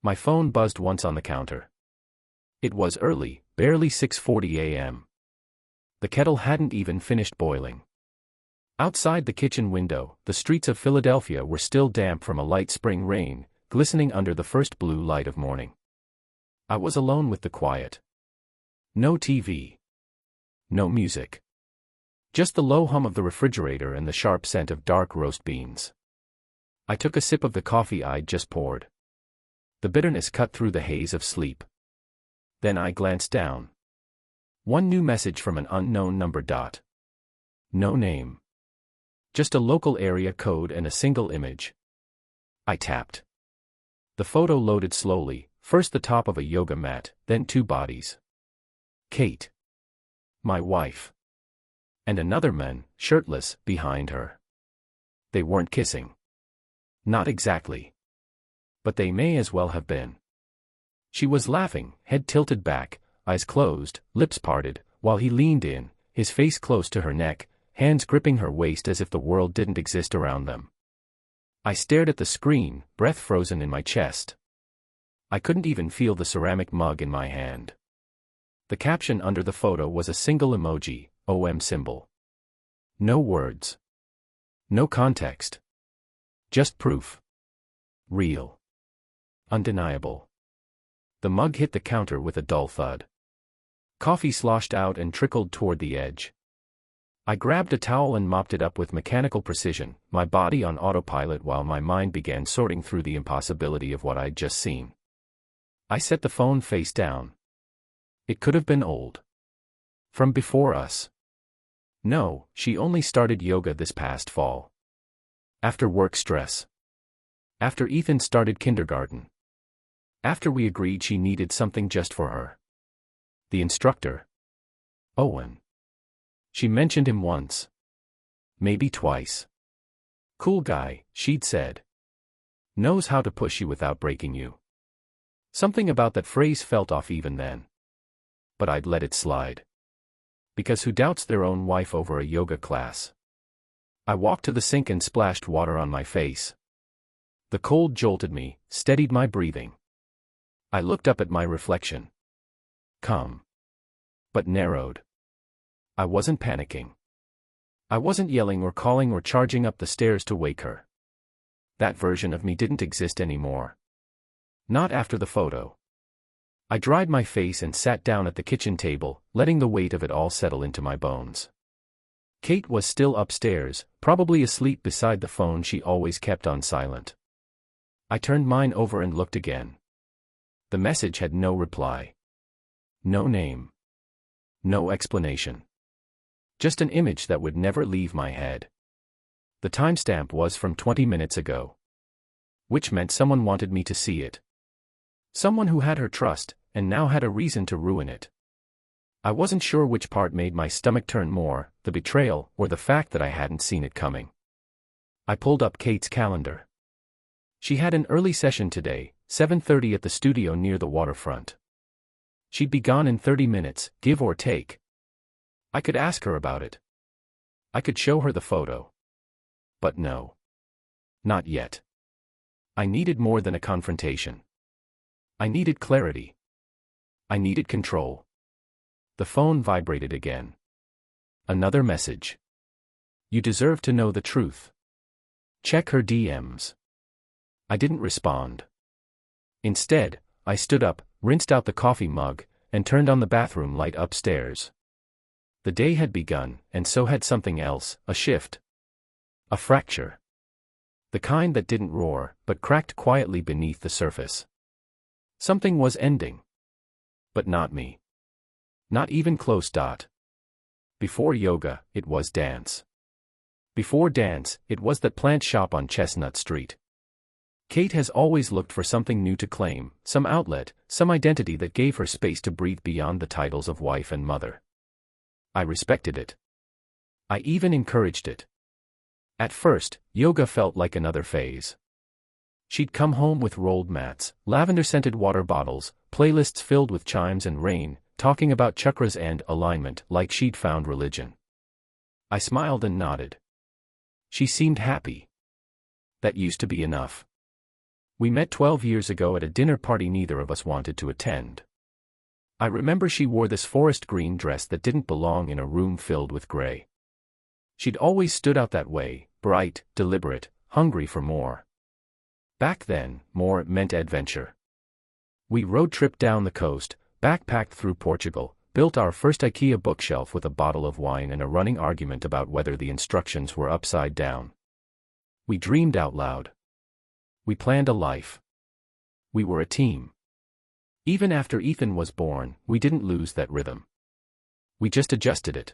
My phone buzzed once on the counter. It was early, barely 6:40 a.m. The kettle hadn't even finished boiling. Outside the kitchen window, the streets of Philadelphia were still damp from a light spring rain, glistening under the first blue light of morning. I was alone with the quiet. No TV. No music. Just the low hum of the refrigerator and the sharp scent of dark roast beans. I took a sip of the coffee I'd just poured. The bitterness cut through the haze of sleep. Then I glanced down. One new message from an unknown number. No name. Just a local area code and a single image. I tapped. The photo loaded slowly, first the top of a yoga mat, then two bodies. Kate. My wife. And another man, shirtless, behind her. They weren't kissing. Not exactly. But they may as well have been. She was laughing, head tilted back, eyes closed, lips parted, while he leaned in, his face close to her neck, hands gripping her waist as if the world didn't exist around them. I stared at the screen, breath frozen in my chest. I couldn't even feel the ceramic mug in my hand. The caption under the photo was a single emoji, OM symbol. No words. No context. Just proof. Real. Undeniable. The mug hit the counter with a dull thud. Coffee sloshed out and trickled toward the edge. I grabbed a towel and mopped it up with mechanical precision, my body on autopilot while my mind began sorting through the impossibility of what I'd just seen. I set the phone face down. It could have been old. From before us. No, she only started yoga this past fall. After work stress. After Ethan started kindergarten. After we agreed she needed something just for her. The instructor. Owen. She mentioned him once. Maybe twice. Cool guy, she'd said. Knows how to push you without breaking you. Something about that phrase felt off even then. But I'd let it slide. Because who doubts their own wife over a yoga class? I walked to the sink and splashed water on my face. The cold jolted me, steadied my breathing. I looked up at my reflection. Calm. But narrowed. I wasn't panicking. I wasn't yelling or calling or charging up the stairs to wake her. That version of me didn't exist anymore. Not after the photo. I dried my face and sat down at the kitchen table, letting the weight of it all settle into my bones. Kate was still upstairs, probably asleep beside the phone she always kept on silent. I turned mine over and looked again. The message had no reply. No name. No explanation. Just an image that would never leave my head. The timestamp was from 20 minutes ago. Which meant someone wanted me to see it. Someone who had her trust, and now had a reason to ruin it. I wasn't sure which part made my stomach turn more, the betrayal or the fact that I hadn't seen it coming. I pulled up Kate's calendar. She had an early session today, 7:30 at the studio near the waterfront. She'd be gone in 30 minutes, give or take. I could ask her about it. I could show her the photo. But no. Not yet. I needed more than a confrontation. I needed clarity. I needed control. The phone vibrated again. Another message. You deserve to know the truth. Check her DMs. I didn't respond. Instead, I stood up, rinsed out the coffee mug, and turned on the bathroom light upstairs. The day had begun, and so had something else, a shift. A fracture. The kind that didn't roar, but cracked quietly beneath the surface. Something was ending. But not me. Not even close. Before yoga, it was dance. Before dance, it was that plant shop on Chestnut Street. Kate has always looked for something new to claim, some outlet, some identity that gave her space to breathe beyond the titles of wife and mother. I respected it. I even encouraged it. At first, yoga felt like another phase. She'd come home with rolled mats, lavender-scented water bottles, playlists filled with chimes and rain, talking about chakras and alignment like she'd found religion. I smiled and nodded. She seemed happy. That used to be enough. We met 12 years ago at a dinner party neither of us wanted to attend. I remember she wore this forest green dress that didn't belong in a room filled with gray. She'd always stood out that way, bright, deliberate, hungry for more. Back then, more meant adventure. We road-tripped down the coast, backpacked through Portugal, built our first IKEA bookshelf with a bottle of wine and a running argument about whether the instructions were upside down. We dreamed out loud. We planned a life. We were a team. Even after Ethan was born, we didn't lose that rhythm. We just adjusted it.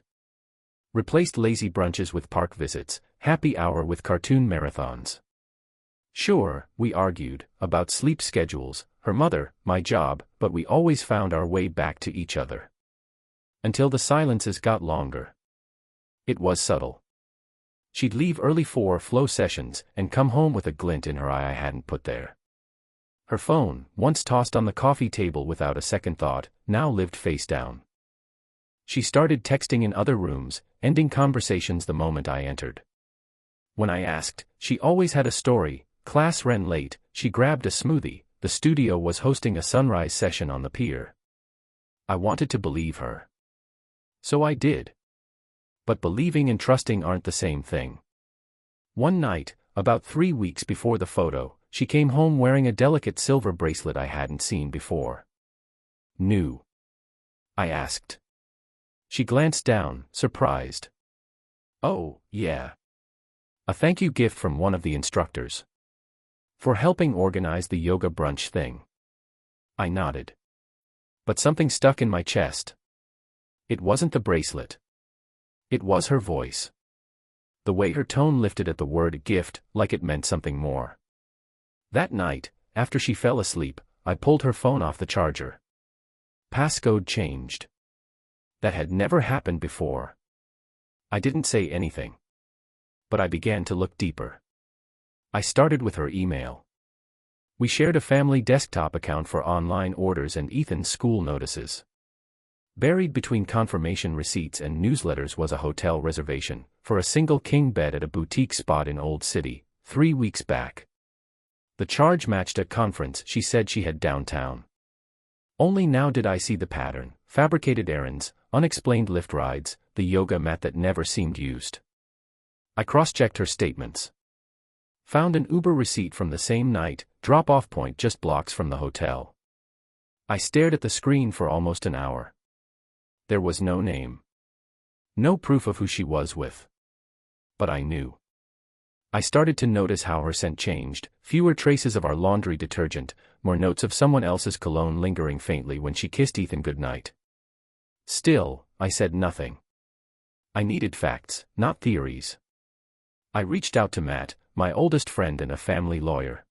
Replaced lazy brunches with park visits, happy hour with cartoon marathons. Sure, we argued about sleep schedules, her mother, my job, but we always found our way back to each other. Until the silences got longer. It was subtle. She'd leave early for flow sessions and come home with a glint in her eye I hadn't put there. Her phone, once tossed on the coffee table without a second thought, now lived face down. She started texting in other rooms, ending conversations the moment I entered. When I asked, she always had a story. Class ran late, she grabbed a smoothie, the studio was hosting a sunrise session on the pier. I wanted to believe her. So I did. But believing and trusting aren't the same thing. One night, about 3 weeks before the photo, she came home wearing a delicate silver bracelet I hadn't seen before. New? I asked. She glanced down, surprised. Oh, yeah. A thank you gift from one of the instructors. For helping organize the yoga brunch thing. I nodded. But something stuck in my chest. It wasn't the bracelet. It was her voice. The way her tone lifted at the word gift, like it meant something more. That night, after she fell asleep, I pulled her phone off the charger. Passcode changed. That had never happened before. I didn't say anything. But I began to look deeper. I started with her email. We shared a family desktop account for online orders and Ethan's school notices. Buried between confirmation receipts and newsletters was a hotel reservation for a single king bed at a boutique spot in Old City, 3 weeks back. The charge matched a conference she said she had downtown. Only now did I see the pattern: fabricated errands, unexplained lift rides, the yoga mat that never seemed used. I cross-checked her statements. Found an Uber receipt from the same night, drop-off point just blocks from the hotel. I stared at the screen for almost an hour. There was no name. No proof of who she was with. But I knew. I started to notice how her scent changed, fewer traces of our laundry detergent, more notes of someone else's cologne lingering faintly when she kissed Ethan goodnight. Still, I said nothing. I needed facts, not theories. I reached out to Matt, my oldest friend and a family lawyer.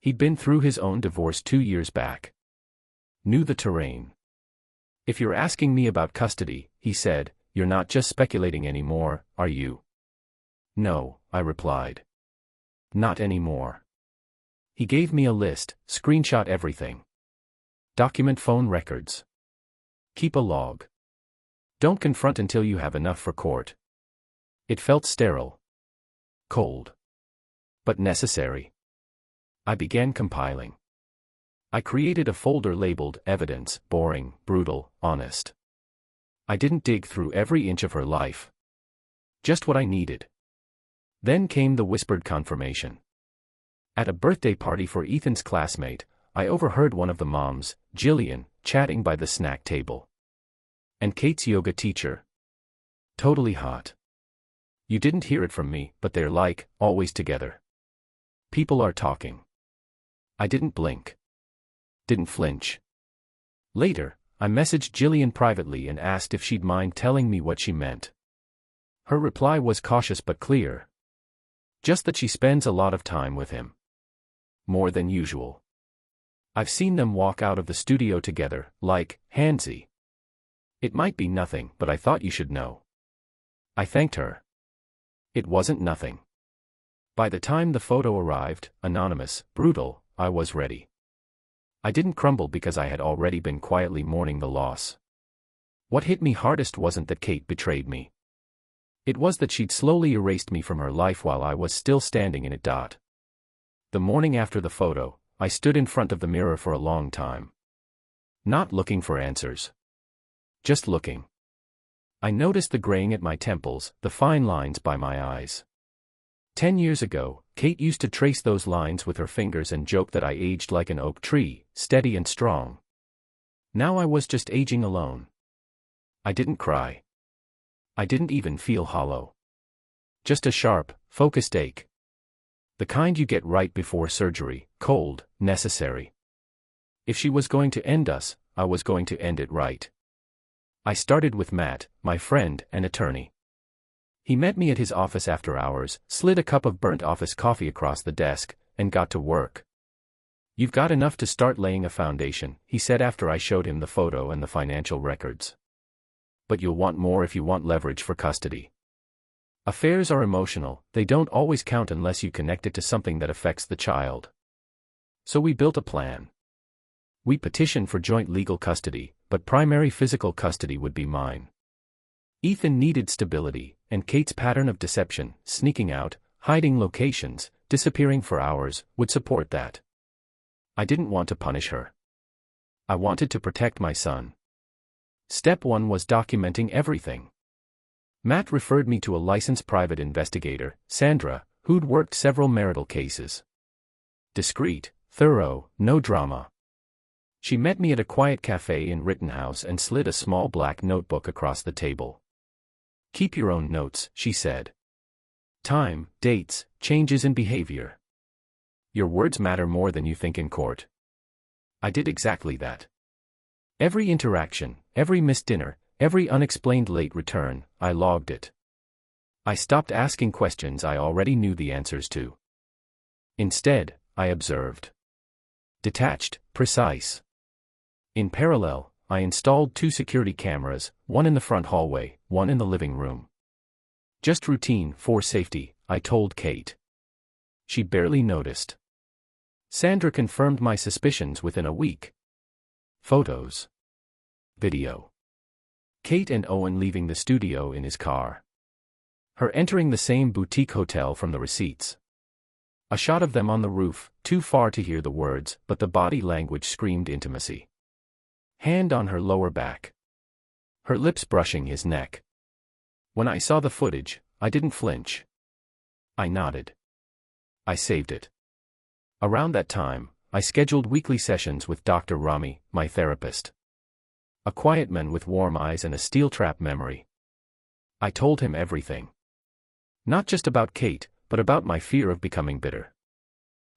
He'd been through his own divorce 2 years back. Knew the terrain. If you're asking me about custody, he said, you're not just speculating anymore, are you? No, I replied. Not anymore. He gave me a list, screenshot everything. Document phone records. Keep a log. Don't confront until you have enough for court. It felt sterile. Cold. But necessary. I began compiling. I created a folder labeled Evidence, Boring, Brutal, Honest. I didn't dig through every inch of her life. Just what I needed. Then came the whispered confirmation. At a birthday party for Ethan's classmate, I overheard one of the moms, Jillian, chatting by the snack table. And Kate's yoga teacher. Totally hot. You didn't hear it from me, but they're like, always together. People are talking. I didn't blink. Didn't flinch. Later, I messaged Jillian privately and asked if she'd mind telling me what she meant. Her reply was cautious but clear. Just that she spends a lot of time with him. More than usual. I've seen them walk out of the studio together, like, handsy. It might be nothing, but I thought you should know. I thanked her. It wasn't nothing. By the time the photo arrived, anonymous, brutal, I was ready. I didn't crumble because I had already been quietly mourning the loss. What hit me hardest wasn't that Kate betrayed me. It was that she'd slowly erased me from her life while I was still standing in it. The morning after the photo, I stood in front of the mirror for a long time. Not looking for answers. Just looking. I noticed the graying at my temples, the fine lines by my eyes. 10 years ago, Kate used to trace those lines with her fingers and joke that I aged like an oak tree, steady and strong. Now I was just aging alone. I didn't cry. I didn't even feel hollow. Just a sharp, focused ache. The kind you get right before surgery, cold, necessary. If she was going to end us, I was going to end it right. I started with Matt, my friend and attorney. He met me at his office after hours, slid a cup of burnt office coffee across the desk, and got to work. "You've got enough to start laying a foundation," he said after I showed him the photo and the financial records. "But you'll want more if you want leverage for custody. Affairs are emotional, they don't always count unless you connect it to something that affects the child." So we built a plan. We petitioned for joint legal custody, but primary physical custody would be mine. Ethan needed stability, and Kate's pattern of deception, sneaking out, hiding locations, disappearing for hours, would support that. I didn't want to punish her. I wanted to protect my son. Step 1 was documenting everything. Matt referred me to a licensed private investigator, Sandra, who'd worked several marital cases. Discreet, thorough, no drama. She met me at a quiet cafe in Rittenhouse and slid a small black notebook across the table. "Keep your own notes," she said. "Time, dates, changes in behavior. Your words matter more than you think in court." I did exactly that. Every interaction, every missed dinner, every unexplained late return, I logged it. I stopped asking questions I already knew the answers to. Instead, I observed. Detached, precise. In parallel, I installed 2 security cameras, one in the front hallway, one in the living room. "Just routine, for safety," I told Kate. She barely noticed. Sandra confirmed my suspicions within a week. Photos. Video. Kate and Owen leaving the studio in his car. Her entering the same boutique hotel from the receipts. A shot of them on the roof, too far to hear the words, but the body language screamed intimacy. Hand on her lower back. Her lips brushing his neck. When I saw the footage, I didn't flinch. I nodded. I saved it. Around that time, I scheduled weekly sessions with Dr. Rami, my therapist. A quiet man with warm eyes and a steel-trap memory. I told him everything. Not just about Kate, but about my fear of becoming bitter.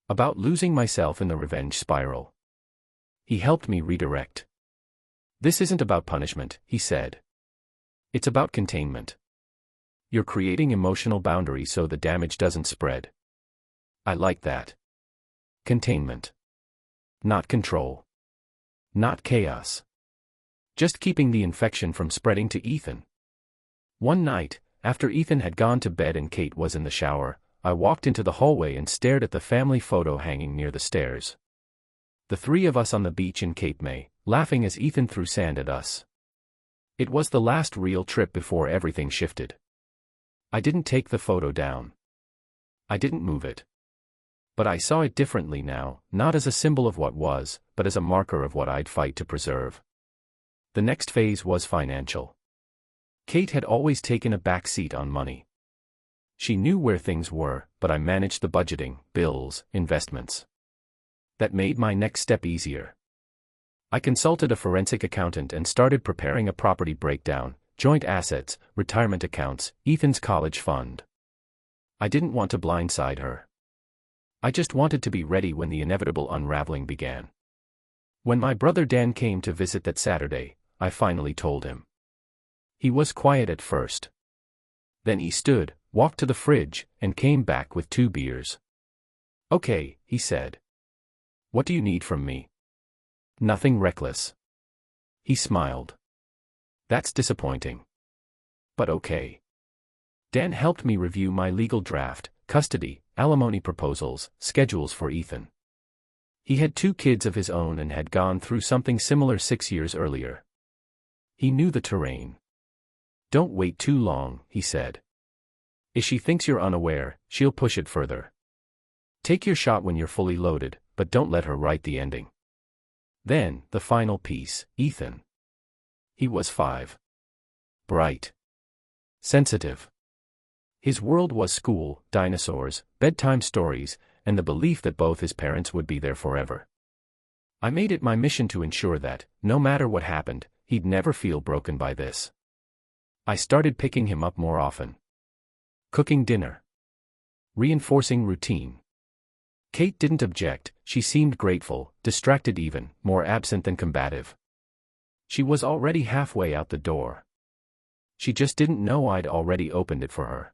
About losing myself in the revenge spiral. He helped me redirect. "This isn't about punishment," he said. "It's about containment. You're creating emotional boundaries so the damage doesn't spread." I like that. Containment. Not control. Not chaos. Just keeping the infection from spreading to Ethan. One night, after Ethan had gone to bed and Kate was in the shower, I walked into the hallway and stared at the family photo hanging near the stairs. The 3 of us on the beach in Cape May, laughing as Ethan threw sand at us. It was the last real trip before everything shifted. I didn't take the photo down. I didn't move it. But I saw it differently now, not as a symbol of what was, but as a marker of what I'd fight to preserve. The next phase was financial. Kate had always taken a back seat on money. She knew where things were, but I managed the budgeting, bills, investments. That made my next step easier. I consulted a forensic accountant and started preparing a property breakdown, joint assets, retirement accounts, Ethan's college fund. I didn't want to blindside her. I just wanted to be ready when the inevitable unraveling began. When my brother Dan came to visit that Saturday, I finally told him. He was quiet at first. Then he stood, walked to the fridge, and came back with 2 beers. "Okay," he said. "What do you need from me?" "Nothing reckless." He smiled. "That's disappointing. But okay." Dan helped me review my legal draft, custody, alimony proposals, schedules for Ethan. He had 2 kids of his own and had gone through something similar 6 years earlier. He knew the terrain. "Don't wait too long," he said. "If she thinks you're unaware, she'll push it further. Take your shot when you're fully loaded, but don't let her write the ending. Then, the final piece, Ethan. He was 5. Bright. Sensitive. His world was school, dinosaurs, bedtime stories, and the belief that both his parents would be there forever. I made it my mission to ensure that, no matter what happened, he'd never feel broken by this. I started picking him up more often. Cooking dinner. Reinforcing routine. Kate didn't object, she seemed grateful, distracted even, more absent than combative. She was already halfway out the door. She just didn't know I'd already opened it for her.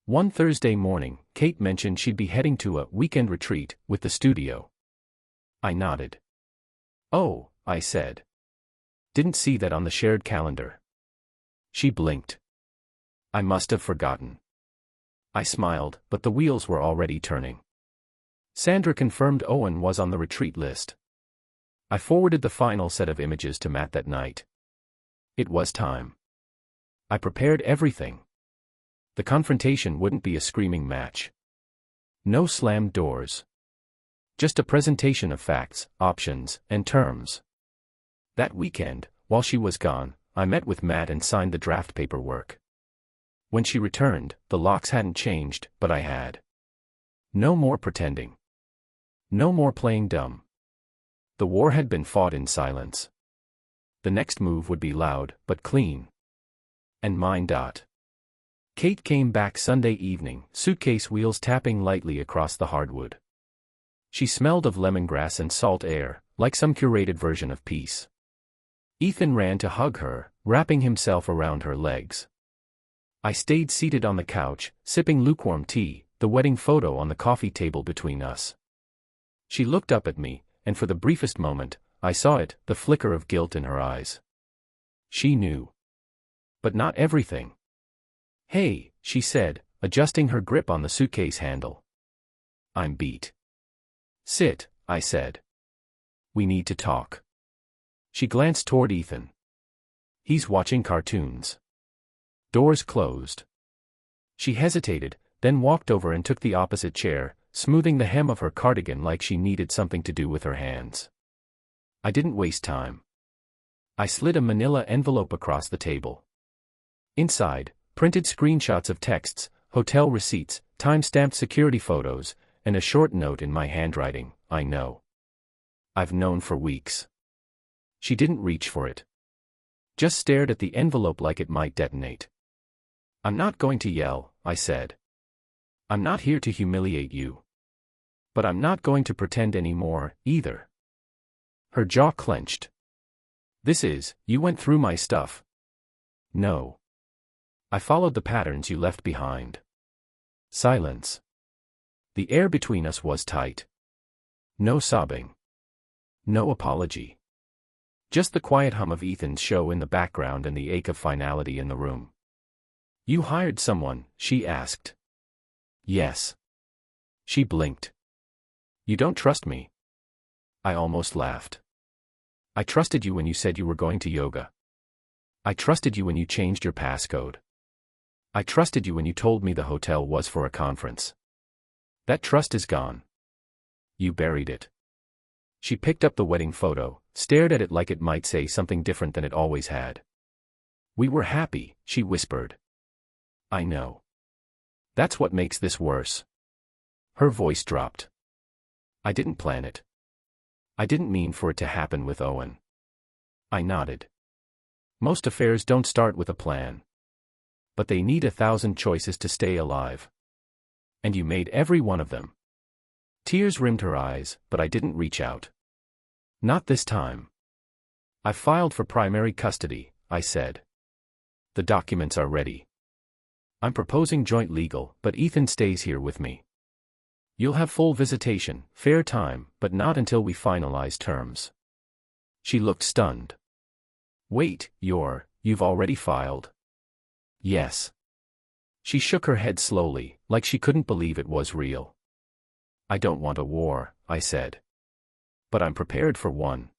One Thursday morning, Kate mentioned she'd be heading to a weekend retreat with the studio. I nodded. Oh, I said. Didn't see that on the shared calendar. She blinked. I must have forgotten. I smiled, but the wheels were already turning. Sandra confirmed Owen was on the retreat list. I forwarded the final set of images to Matt that night. It was time. I prepared everything. The confrontation wouldn't be a screaming match. No slammed doors. Just a presentation of facts, options, and terms. That weekend, while she was gone, I met with Matt and signed the draft paperwork. When she returned, the locks hadn't changed, but I had. No more pretending. No more playing dumb. The war had been fought in silence. The next move would be loud, but clean. And mine. Kate came back Sunday evening, suitcase wheels tapping lightly across the hardwood. She smelled of lemongrass and salt air, like some curated version of peace. Ethan ran to hug her, wrapping himself around her legs. I stayed seated on the couch, sipping lukewarm tea, the wedding photo on the coffee table between us. She looked up at me, and for the briefest moment, I saw it, the flicker of guilt in her eyes. She knew. But not everything. Hey, she said, adjusting her grip on the suitcase handle. I'm beat. Sit, I said. We need to talk. She glanced toward Ethan. He's watching cartoons. Doors closed. She hesitated, then walked over and took the opposite chair, smoothing the hem of her cardigan like she needed something to do with her hands. I didn't waste time. I slid a manila envelope across the table. Inside, printed screenshots of texts, hotel receipts, time-stamped security photos, and a short note in my handwriting, I know. I've known for weeks. She didn't reach for it. Just stared at the envelope like it might detonate. I'm not going to yell, I said. I'm not here to humiliate you. But I'm not going to pretend anymore, either. Her jaw clenched. You went through my stuff. No. I followed the patterns you left behind. Silence. The air between us was tight. No sobbing. No apology. Just the quiet hum of Ethan's show in the background and the ache of finality in the room. You hired someone, she asked. Yes. She blinked. You don't trust me. I almost laughed. I trusted you when you said you were going to yoga. I trusted you when you changed your passcode. I trusted you when you told me the hotel was for a conference. That trust is gone. You buried it. She picked up the wedding photo, stared at it like it might say something different than it always had. We were happy, she whispered. I know. That's what makes this worse. Her voice dropped. I didn't plan it. I didn't mean for it to happen with Owen. I nodded. Most affairs don't start with a plan. But they need 1,000 choices to stay alive. And you made every one of them. Tears rimmed her eyes, but I didn't reach out. Not this time. I filed for primary custody, I said. The documents are ready. I'm proposing joint legal, but Ethan stays here with me. You'll have full visitation, fair time, but not until we finalize terms. She looked stunned. Wait, you've already filed? Yes. She shook her head slowly, like she couldn't believe it was real. I don't want a war, I said. But I'm prepared for one.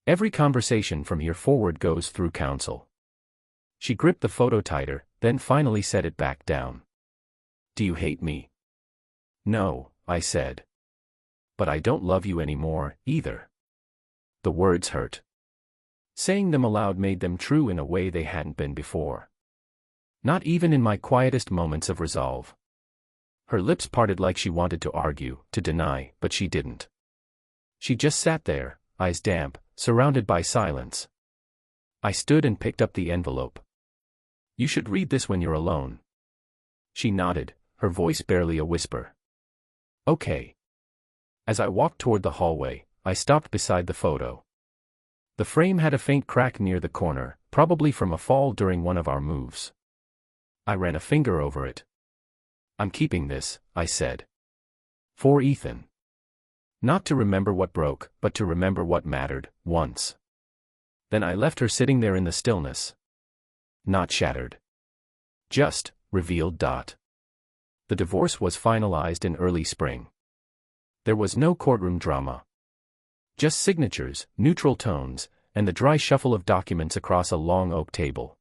Every conversation from here forward goes through counsel. She gripped the photo tighter, then finally set it back down. Do you hate me? No, I said. But I don't love you anymore, either. The words hurt. Saying them aloud made them true in a way they hadn't been before. Not even in my quietest moments of resolve. Her lips parted like she wanted to argue, to deny, but she didn't. She just sat there, eyes damp, surrounded by silence. I stood and picked up the envelope. You should read this when you're alone. She nodded, her voice barely a whisper. Okay. As I walked toward the hallway, I stopped beside the photo. The frame had a faint crack near the corner, probably from a fall during one of our moves. I ran a finger over it. I'm keeping this, I said. For Ethan. Not to remember what broke, but to remember what mattered, once. Then I left her sitting there in the stillness. Not shattered. Just, revealed. The divorce was finalized in early spring. There was no courtroom drama. Just signatures, neutral tones, and the dry shuffle of documents across a long oak table.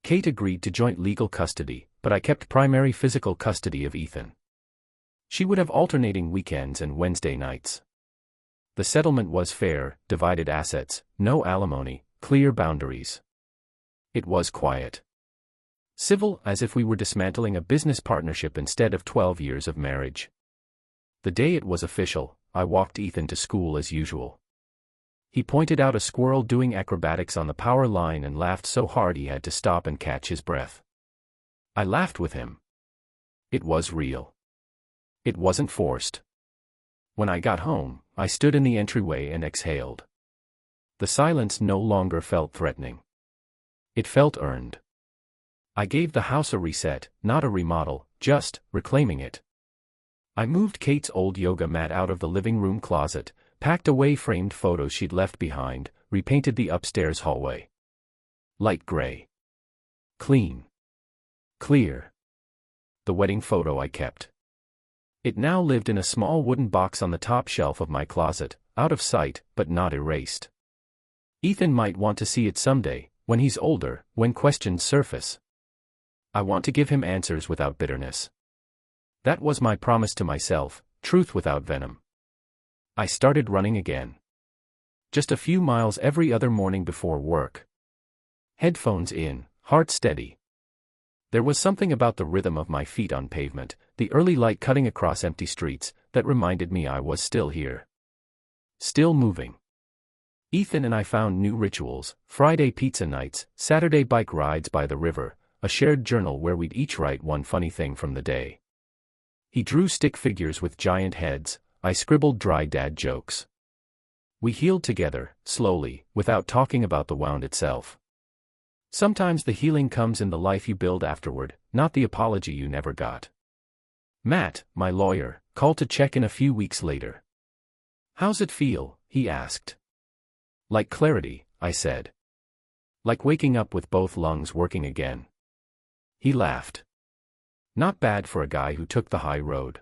Kate agreed to joint legal custody, but I kept primary physical custody of Ethan. She would have alternating weekends and Wednesday nights. The settlement was fair, divided assets, no alimony, clear boundaries. It was quiet. Civil, as if we were dismantling a business partnership instead of 12 years of marriage. The day it was official, I walked Ethan to school as usual. He pointed out a squirrel doing acrobatics on the power line and laughed so hard he had to stop and catch his breath. I laughed with him. It was real. It wasn't forced. When I got home, I stood in the entryway and exhaled. The silence no longer felt threatening. It felt earned. I gave the house a reset, not a remodel, just reclaiming it. I moved Kate's old yoga mat out of the living room closet, packed away framed photos she'd left behind, repainted the upstairs hallway. Light gray. Clean. Clear. The wedding photo I kept. It now lived in a small wooden box on the top shelf of my closet, out of sight, but not erased. Ethan might want to see it someday, when he's older, when questions surface. I want to give him answers without bitterness. That was my promise to myself, truth without venom. I started running again. Just a few miles every other morning before work. Headphones in, heart steady. There was something about the rhythm of my feet on pavement, the early light cutting across empty streets, that reminded me I was still here. Still moving. Ethan and I found new rituals, Friday pizza nights, Saturday bike rides by the river, a shared journal where we'd each write one funny thing from the day. He drew stick figures with giant heads, I scribbled dry dad jokes. We healed together, slowly, without talking about the wound itself. Sometimes the healing comes in the life you build afterward, not the apology you never got. Matt, my lawyer, called to check in a few weeks later. How's it feel? He asked. Like clarity, I said. Like waking up with both lungs working again. He laughed. Not bad for a guy who took the high road.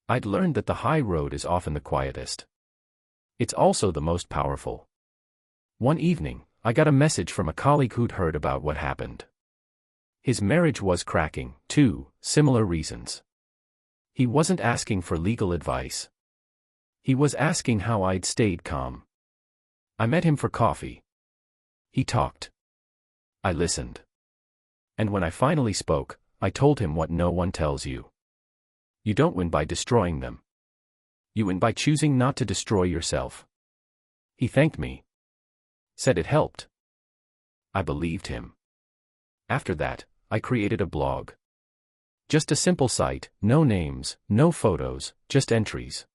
I'd learned that the high road is often the quietest. It's also the most powerful. One evening, I got a message from a colleague who'd heard about what happened. His marriage was cracking, too, similar reasons. He wasn't asking for legal advice. He was asking how I'd stayed calm. I met him for coffee. He talked. I listened. And when I finally spoke, I told him what no one tells you. You don't win by destroying them. You win by choosing not to destroy yourself. He thanked me. Said it helped. I believed him. After that, I created a blog. Just a simple site, no names, no photos, just entries.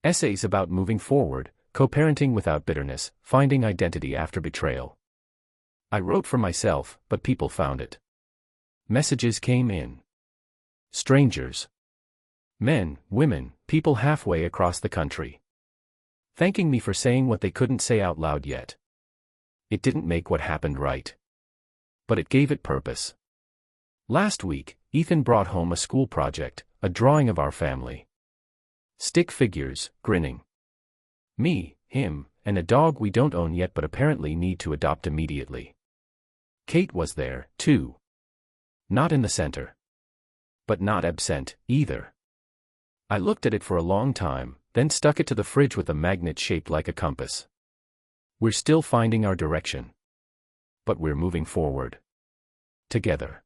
Essays about moving forward, co-parenting without bitterness, finding identity after betrayal. I wrote for myself, but people found it. Messages came in. Strangers. Men, women, people halfway across the country. Thanking me for saying what they couldn't say out loud yet. It didn't make what happened right. But it gave it purpose. Last week, Ethan brought home a school project, a drawing of our family. Stick figures, grinning. Me, him, and a dog we don't own yet but apparently need to adopt immediately. Kate was there, too. Not in the center. But not absent, either. I looked at it for a long time, then stuck it to the fridge with a magnet shaped like a compass. We're still finding our direction. But we're moving forward. Together.